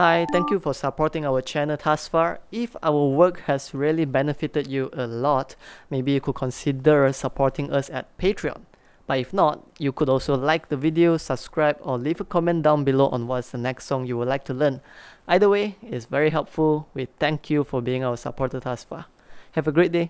Hi, thank you for supporting our channel thus far. If our work has really benefited you a lot, maybe you could consider supporting us at Patreon. But if not, you could also like the video, subscribe, or leave a comment down below on what's the next song you would like to learn. Either way, it's very helpful. We thank you for being our supporter thus far. Have a great day.